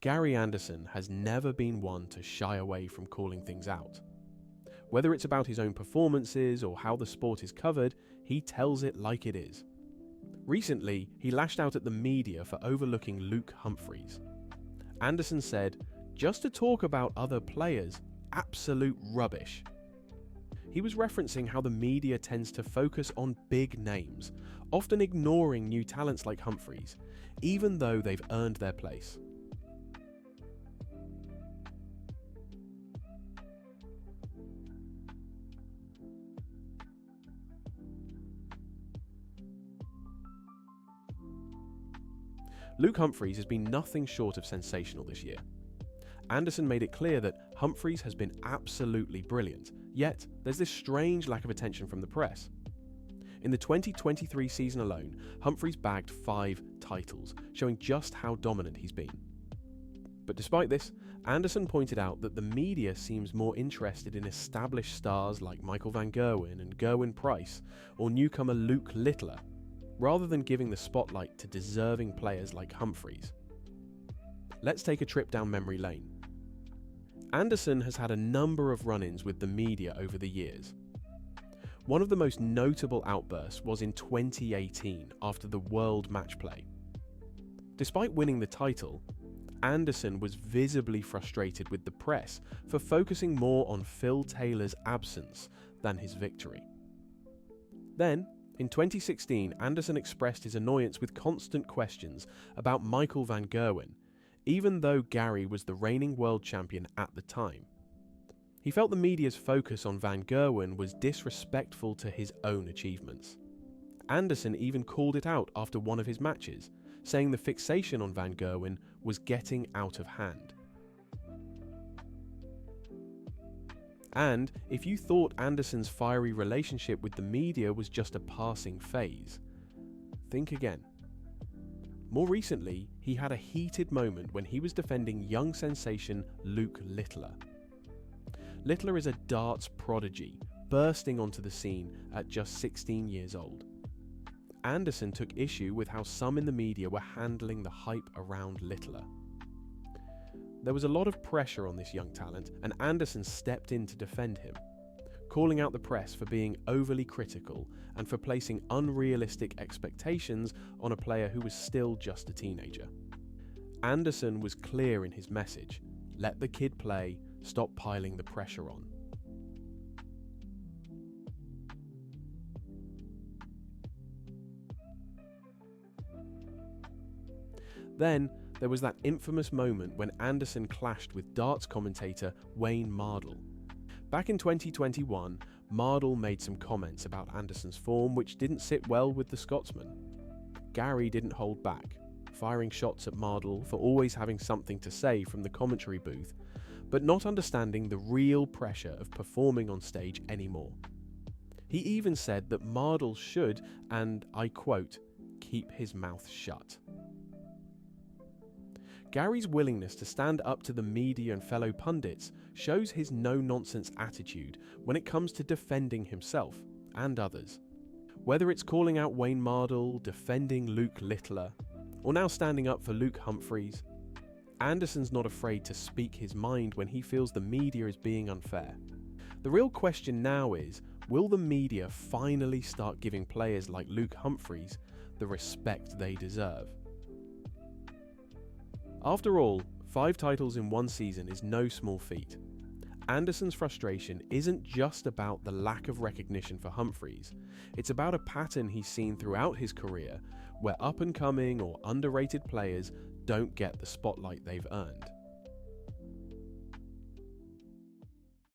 Gary Anderson has never been one to shy away from calling things out. Whether it's about his own performances or how the sport is covered, he tells it like it is. Recently, he lashed out at the media for overlooking Luke Humphries. Anderson said, "Just to talk about other players, absolute rubbish." He was referencing how the media tends to focus on big names, often ignoring new talents like Humphries, even though they've earned their place. Luke Humphries has been nothing short of sensational this year. Anderson made it clear that Humphries has been absolutely brilliant, yet there's this strange lack of attention from the press. In the 2023 season alone, Humphries bagged 5 titles, showing just how dominant he's been. But despite this, Anderson pointed out that the media seems more interested in established stars like Michael van Gerwen and Gerwin Price, or newcomer Luke Littler, rather than giving the spotlight to deserving players like Humphries. Let's take a trip down memory lane. Anderson has had a number of run-ins with the media over the years. One of the most notable outbursts was in 2018 after the World Match Play. Despite winning the title, Anderson was visibly frustrated with the press for focusing more on Phil Taylor's absence than his victory. Then, in 2016, Anderson expressed his annoyance with constant questions about Michael van Gerwen, even though Gary was the reigning world champion at the time. He felt the media's focus on van Gerwen was disrespectful to his own achievements. Anderson even called it out after one of his matches, saying the fixation on van Gerwen was getting out of hand. And if you thought Anderson's fiery relationship with the media was just a passing phase, think again. More recently, he had a heated moment when he was defending young sensation Luke Littler. Littler is a darts prodigy, bursting onto the scene at just 16 years old. Anderson took issue with how some in the media were handling the hype around Littler. There was a lot of pressure on this young talent, and Anderson stepped in to defend him, calling out the press for being overly critical and for placing unrealistic expectations on a player who was still just a teenager. Anderson was clear in his message: let the kid play, stop piling the pressure on. Then, there was that infamous moment when Anderson clashed with darts commentator Wayne Mardle. Back in 2021, Mardle made some comments about Anderson's form which didn't sit well with the Scotsman. Gary didn't hold back, firing shots at Mardle for always having something to say from the commentary booth, but not understanding the real pressure of performing on stage anymore. He even said that Mardle should, and I quote, keep his mouth shut. Gary's willingness to stand up to the media and fellow pundits shows his no-nonsense attitude when it comes to defending himself and others. Whether it's calling out Wayne Mardle, defending Luke Littler, or now standing up for Luke Humphries, Anderson's not afraid to speak his mind when he feels the media is being unfair. The real question now is, will the media finally start giving players like Luke Humphries the respect they deserve? After all, 5 titles in one season is no small feat. Anderson's frustration isn't just about the lack of recognition for Humphries, it's about a pattern he's seen throughout his career where up-and-coming or underrated players don't get the spotlight they've earned.